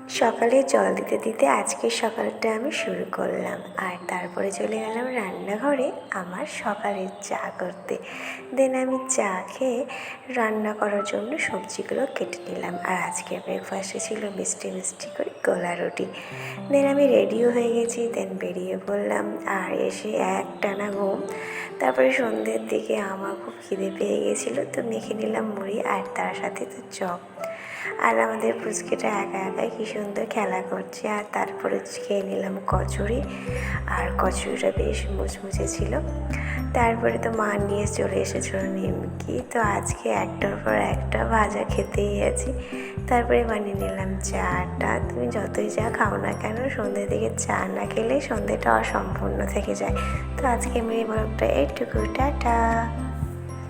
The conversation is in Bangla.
সকালে জল দিতে দিতে আজকের সকালটা আমি শুরু করলাম, আর তারপরে চলে গেলাম রান্নাঘরে আমার সকালের চা করতে। দেন আমি চা খেয়ে রান্না করার জন্য সবজিগুলো কেটে নিলাম। আর আজকের ব্রেকফাস্টে ছিল মিষ্টি মিষ্টি করে গোলা রুটি। দেন আমি রেডিও হয়ে গেছি, দেন বেরিয়ে পড়লাম। আর এসে একটানা ঘুম। তারপরে সন্ধ্যের দিকে আমার খুব খিদে পেয়ে গেছিলো, তো মেখে নিলাম মুড়ি আর তার সাথে তো চপ। আর আমাদের পুচকেটা একা একাই কী সুন্দর খেলা করছে। আর তারপরে খেয়ে নিলাম কচুরি, আর কচুরিটা বেশ মুচমুচে ছিল। তারপরে তো মা নিয়ে চলে এসেছিলো নিমকি, তো আজকে একটার পর একটা ভাজা খেতেই আছি। তারপরে বানিয়ে নিলাম চাটা। তুমি যতই চা খাও না কেন, সন্ধ্যের দিকে চা না খেলে সন্ধ্যেটা অসম্পূর্ণ থেকে যায়। তো আজকে মেয়ে ব্লগটা এইটুকু, টাটা।